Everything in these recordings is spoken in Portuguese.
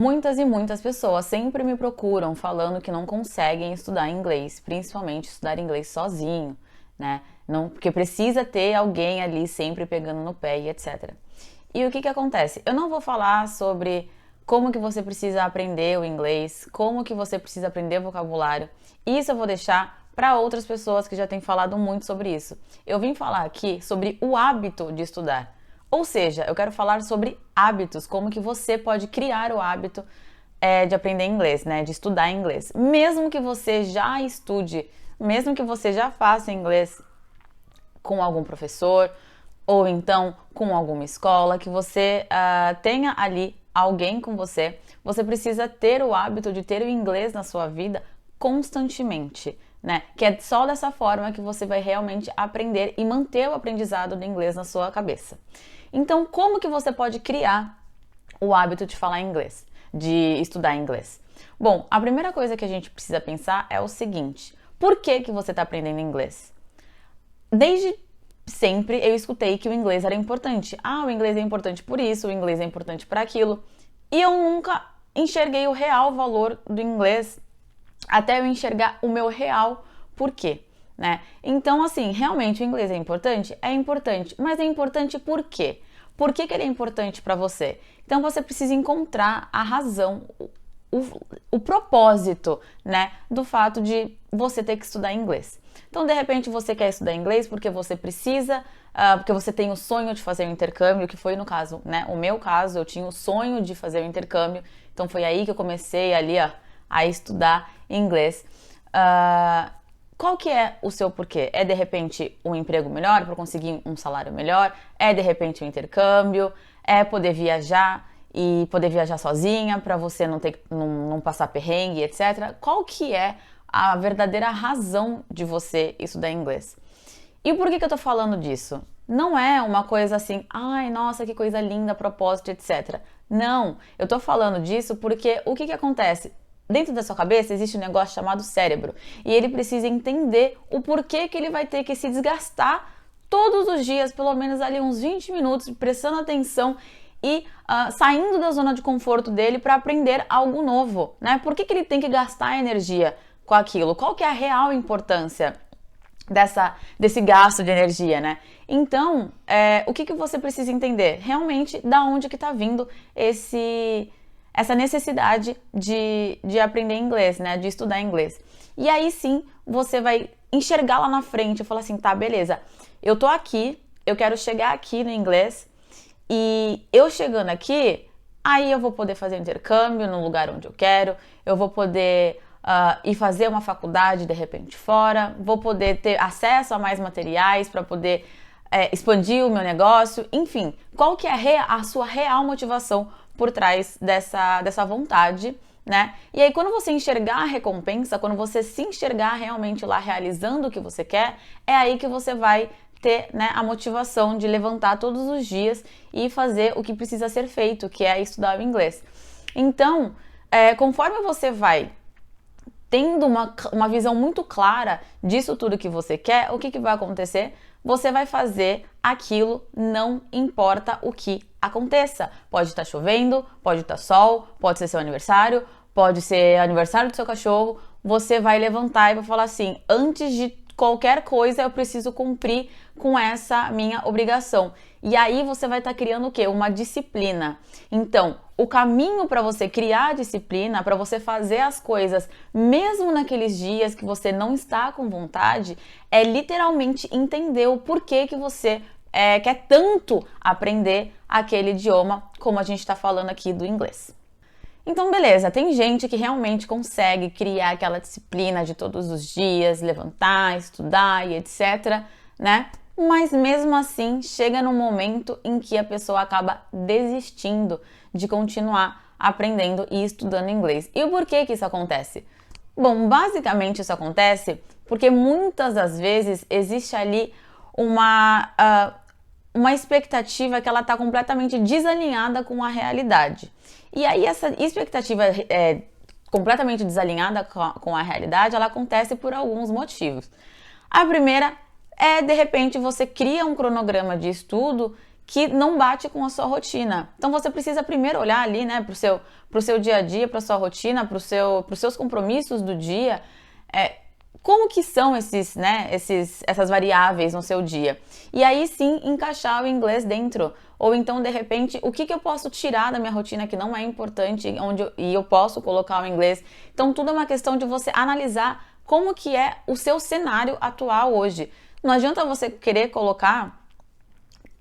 Muitas e muitas pessoas sempre me procuram falando que não conseguem estudar inglês, principalmente estudar inglês sozinho, né? Não, porque precisa ter alguém ali sempre pegando no pé e etc. E o que acontece? Eu não vou falar sobre como que você precisa aprender o inglês, como que você precisa aprender o vocabulário. Isso eu vou deixar para outras pessoas que já têm falado muito sobre isso. Eu vim falar aqui sobre o hábito de estudar. Ou seja, eu quero falar sobre hábitos, como que você pode criar o hábito de aprender inglês, né? De estudar inglês. Mesmo que você já estude, mesmo que você já faça inglês com algum professor, ou então com alguma escola, que você tenha ali alguém com você, você precisa ter o hábito de ter o inglês na sua vida constantemente, né? Que é só dessa forma que você vai realmente aprender e manter o aprendizado do inglês na sua cabeça. Então, como que você pode criar o hábito de falar inglês, de estudar inglês? Bom, a primeira coisa que a gente precisa pensar é o seguinte: por que você está aprendendo inglês? Desde sempre eu escutei que o inglês era importante. Ah, o inglês é importante por isso, o inglês é importante para aquilo. E eu nunca enxerguei o real valor do inglês até eu enxergar o meu real porquê, né? Então, assim, realmente o inglês é importante, mas é importante por quê? Por que ele é importante para você? Então, você precisa encontrar a razão, o propósito, né, do fato de você ter que estudar inglês. Então, de repente, você quer estudar inglês porque você precisa, porque você tem o sonho de fazer o intercâmbio, que foi no caso, né, o meu caso, eu tinha o sonho de fazer o intercâmbio, então foi aí que eu comecei ali a estudar inglês. Qual que é o seu porquê? É de repente um emprego melhor para conseguir um salário melhor? É de repente um intercâmbio? É poder viajar e poder viajar sozinha para você não passar perrengue, etc. Qual que é a verdadeira razão de você estudar inglês? E por que eu tô falando disso? Não é uma coisa assim, ai, nossa, que coisa linda, propósito, etc. Não, eu tô falando disso porque o que acontece? Dentro da sua cabeça existe um negócio chamado cérebro e ele precisa entender o porquê que ele vai ter que se desgastar todos os dias, pelo menos ali uns 20 minutos, prestando atenção e saindo da zona de conforto dele para aprender algo novo, né? Por que ele tem que gastar energia com aquilo? Qual que é a real importância desse gasto de energia, né? Então, o que você precisa entender? Realmente, da onde que tá vindo essa necessidade de aprender inglês, né? De estudar inglês. E aí sim, você vai enxergar lá na frente e falar assim, tá, beleza, eu tô aqui, eu quero chegar aqui no inglês e eu chegando aqui, aí eu vou poder fazer intercâmbio no lugar onde eu quero, eu vou poder ir fazer uma faculdade de repente fora, vou poder ter acesso a mais materiais para poder expandir o meu negócio, enfim, qual que é a sua real motivação por trás dessa vontade, né? E aí quando você enxergar a recompensa, quando você se enxergar realmente lá realizando o que você quer, é aí que você vai ter, né, a motivação de levantar todos os dias e fazer o que precisa ser feito, que é estudar o inglês. Então, conforme você vai tendo uma visão muito clara disso tudo que você quer, o que vai acontecer? Você vai fazer aquilo, não importa o que aconteça. Pode estar chovendo, pode estar sol, pode ser seu aniversário, pode ser aniversário do seu cachorro. Você vai levantar e vai falar assim, antes de qualquer coisa eu preciso cumprir com essa minha obrigação. E aí você vai estar criando o quê? Uma disciplina. Então, o caminho para você criar a disciplina, para você fazer as coisas, mesmo naqueles dias que você não está com vontade, é literalmente entender o porquê que você quer tanto aprender aquele idioma, como a gente está falando aqui do inglês. Então, beleza, tem gente que realmente consegue criar aquela disciplina de todos os dias, levantar, estudar e etc, né? Mas mesmo assim, chega num momento em que a pessoa acaba desistindo de continuar aprendendo e estudando inglês. E o porquê que isso acontece? Bom, basicamente isso acontece porque muitas das vezes existe ali uma expectativa que ela está completamente desalinhada com a realidade. E aí essa expectativa completamente desalinhada com a realidade, ela acontece por alguns motivos. A primeira é, de repente, você cria um cronograma de estudo que não bate com a sua rotina. Então você precisa primeiro olhar ali, né, pro seu dia a dia, pra sua rotina, pros seus compromissos do dia, como que são essas variáveis no seu dia. E aí sim encaixar o inglês dentro. Ou então, de repente, o que eu posso tirar da minha rotina que não é importante e eu posso colocar o inglês. Então tudo é uma questão de você analisar como que é o seu cenário atual hoje. Não adianta você querer colocar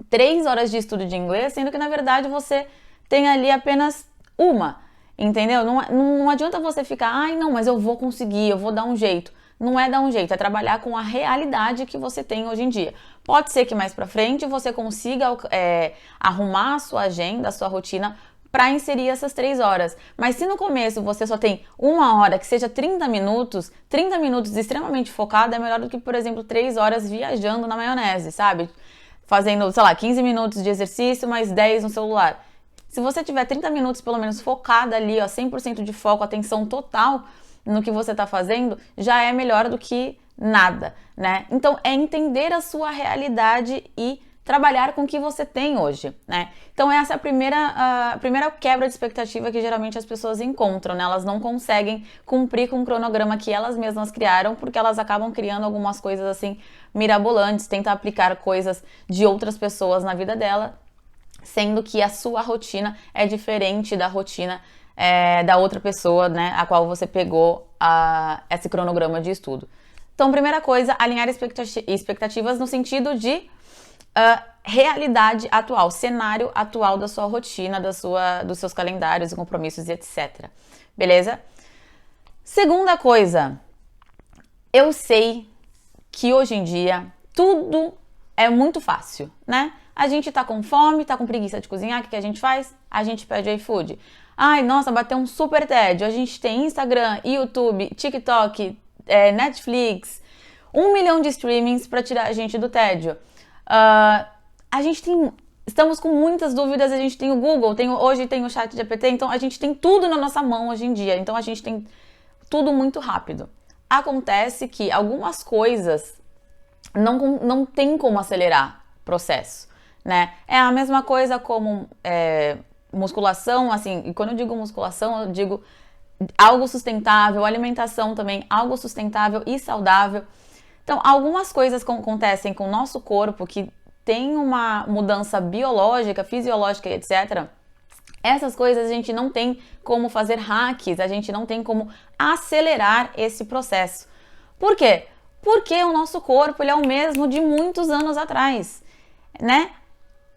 3 horas de estudo de inglês, sendo que na verdade você tem ali apenas uma, entendeu? Não adianta você ficar, ai não, mas eu vou conseguir, eu vou dar um jeito. Não é dar um jeito, é trabalhar com a realidade que você tem hoje em dia. Pode ser que mais pra frente você consiga arrumar a sua agenda, a sua rotina para inserir essas 3 horas. Mas se no começo você só tem 1 hora, que seja 30 minutos extremamente focado, é melhor do que, por exemplo, 3 horas viajando na maionese, sabe? Fazendo, sei lá, 15 minutos de exercício, mais 10 no celular. Se você tiver 30 minutos pelo menos focada ali, ó, 100% de foco, atenção total no que você está fazendo, já é melhor do que nada, né? Então, é entender a sua realidade e trabalhar com o que você tem hoje, né? Então, essa é a primeira quebra de expectativa que geralmente as pessoas encontram, né? Elas não conseguem cumprir com o cronograma que elas mesmas criaram, porque elas acabam criando algumas coisas assim mirabolantes, tentam aplicar coisas de outras pessoas na vida dela, sendo que a sua rotina é diferente da rotina da outra pessoa, né, a qual você pegou esse cronograma de estudo. Então, primeira coisa, alinhar expectativas no sentido de realidade atual, cenário atual da sua rotina, dos seus calendários e compromissos e etc. Beleza? Segunda coisa, eu sei que hoje em dia tudo é muito fácil, né? A gente tá com fome, tá com preguiça de cozinhar, o que a gente faz? A gente pede iFood. Ai, nossa, bateu um super tédio. A gente tem Instagram, YouTube, TikTok, Netflix, 1 milhão de streamings para tirar a gente do tédio. Estamos com muitas dúvidas, a gente tem o Google, hoje tem o ChatGPT, então a gente tem tudo na nossa mão hoje em dia. Então a gente tem tudo muito rápido. Acontece que algumas coisas não tem como acelerar o processo, né? É a mesma coisa como musculação, assim, e quando eu digo musculação, eu digo algo sustentável, alimentação também, algo sustentável e saudável. Então, algumas coisas acontecem com o nosso corpo que tem uma mudança biológica, fisiológica, etc. Essas coisas a gente não tem como fazer hacks, a gente não tem como acelerar esse processo. Por quê? Porque o nosso corpo ele é o mesmo de muitos anos atrás, né?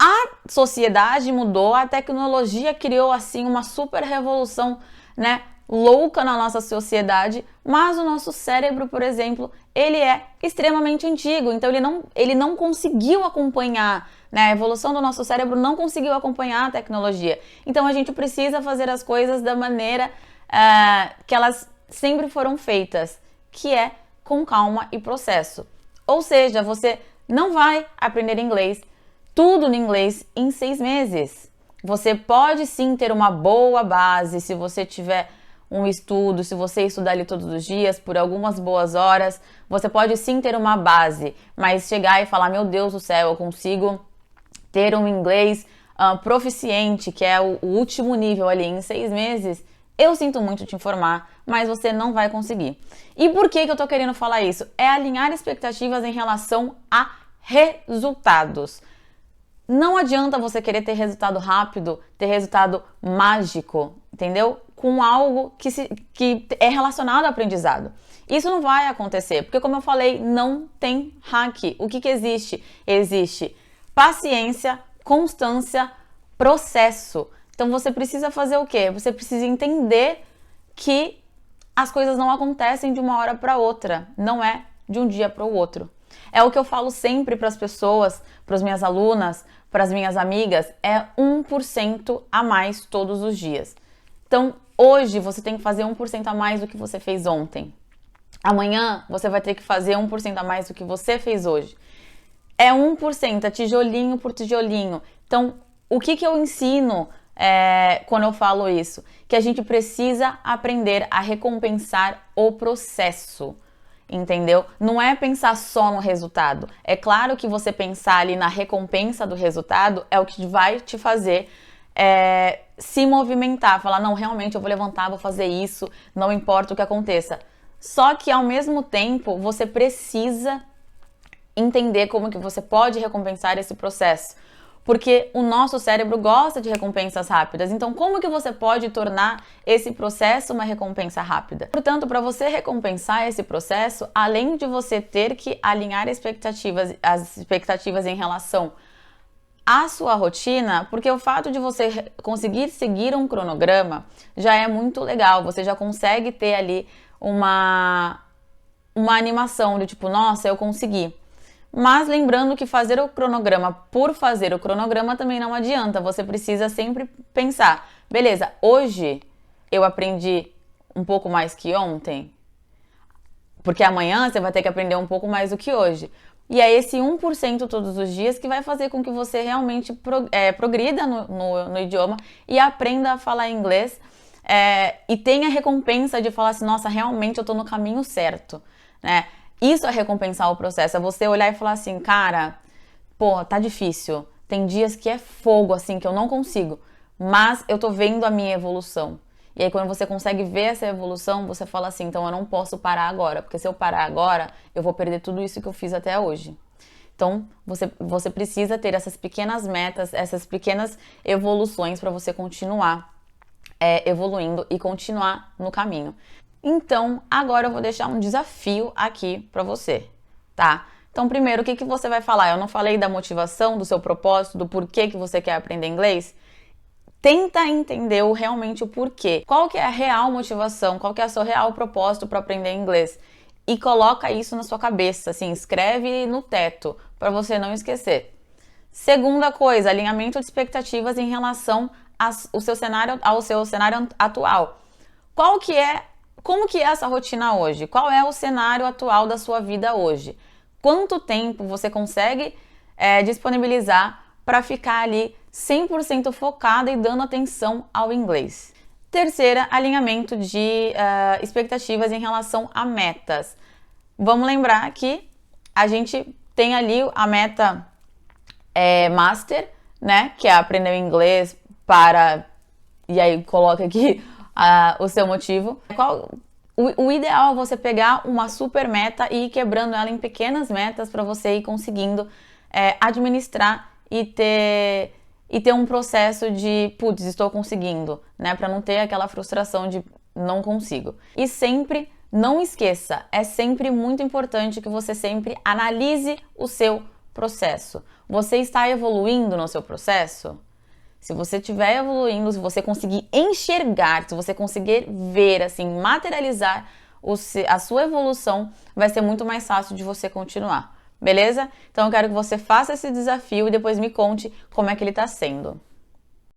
A sociedade mudou, a tecnologia criou assim uma super revolução, né, louca na nossa sociedade, mas o nosso cérebro, por exemplo, ele é extremamente antigo, então ele não conseguiu acompanhar, né, a evolução do nosso cérebro não conseguiu acompanhar a tecnologia. Então a gente precisa fazer as coisas da maneira que elas sempre foram feitas, que é com calma e processo. Ou seja, você não vai aprender inglês tudo no inglês em 6 meses. Você pode sim ter uma boa base se você tiver um estudo, se você estudar ali todos os dias por algumas boas horas, você pode sim ter uma base, mas chegar e falar, meu Deus do céu, eu consigo ter um inglês proficiente, que é o último nível ali em 6 meses, eu sinto muito te informar, mas você não vai conseguir. E por que eu tô querendo falar isso? É alinhar expectativas em relação a resultados. Não adianta você querer ter resultado rápido, ter resultado mágico, entendeu? Com algo que é relacionado ao aprendizado. Isso não vai acontecer, porque como eu falei, não tem hack. O que existe? Existe paciência, constância, processo. Então você precisa fazer o quê? Você precisa entender que as coisas não acontecem de uma hora para outra, não é de um dia para o outro. É o que eu falo sempre para as pessoas, para as minhas alunas, para as minhas amigas, é 1% a mais todos os dias. Então, hoje você tem que fazer 1% a mais do que você fez ontem. Amanhã você vai ter que fazer 1% a mais do que você fez hoje. É 1%, é tijolinho por tijolinho. Então, o que eu ensino quando eu falo isso? Que a gente precisa aprender a recompensar o processo. entendeu? Não é pensar só no resultado. É claro que você pensar ali na recompensa do resultado é o que vai te fazer se movimentar, falar, não, realmente eu vou levantar, vou fazer isso, não importa o que aconteça. Só que ao mesmo tempo, você precisa entender como que você pode recompensar esse processo. Porque o nosso cérebro gosta de recompensas rápidas. Então, como que você pode tornar esse processo uma recompensa rápida? Portanto, para você recompensar esse processo, além de você ter que alinhar as expectativas em relação à sua rotina, porque o fato de você conseguir seguir um cronograma já é muito legal. Você já consegue ter ali uma animação de tipo, nossa, eu consegui. Mas lembrando que fazer o cronograma por fazer o cronograma também não adianta. Você precisa sempre pensar, beleza, hoje eu aprendi um pouco mais que ontem, porque amanhã você vai ter que aprender um pouco mais do que hoje. E é esse 1% todos os dias que vai fazer com que você realmente progrida no idioma e aprenda a falar inglês e tenha a recompensa de falar assim, nossa, realmente eu tô no caminho certo, né? Isso é recompensar o processo, é você olhar e falar assim, cara, pô, tá difícil. Tem dias que é fogo, assim, que eu não consigo. Mas eu tô vendo a minha evolução. E aí quando você consegue ver essa evolução, você fala assim, então eu não posso parar agora. Porque se eu parar agora, eu vou perder tudo isso que eu fiz até hoje. Então, você precisa ter essas pequenas metas, essas pequenas evoluções para você continuar evoluindo e continuar no caminho. Então, agora eu vou deixar um desafio aqui para você, tá? Então, primeiro, o que você vai falar? Eu não falei da motivação, do seu propósito, do porquê que você quer aprender inglês? Tenta entender realmente o porquê. Qual que é a real motivação? Qual que é o seu real propósito para aprender inglês? E coloca isso na sua cabeça, assim, escreve no teto, para você não esquecer. Segunda coisa, alinhamento de expectativas em relação ao seu cenário atual. Como que é essa rotina hoje? Qual é o cenário atual da sua vida hoje? Quanto tempo você consegue disponibilizar para ficar ali 100% focada e dando atenção ao inglês? Terceira, alinhamento de expectativas em relação a metas. Vamos lembrar que a gente tem ali a meta master, né? Que é aprender inglês e aí coloca aqui o seu motivo. O ideal é você pegar uma super meta e ir quebrando ela em pequenas metas para você ir conseguindo administrar e ter um processo de, putz, estou conseguindo, né? Para não ter aquela frustração de não consigo. E sempre, não esqueça, é sempre muito importante que você sempre analise o seu processo. Você está evoluindo no seu processo? Se você estiver evoluindo, se você conseguir enxergar, se você conseguir ver, assim, materializar a sua evolução, vai ser muito mais fácil de você continuar, beleza? Então eu quero que você faça esse desafio e depois me conte como é que ele está sendo.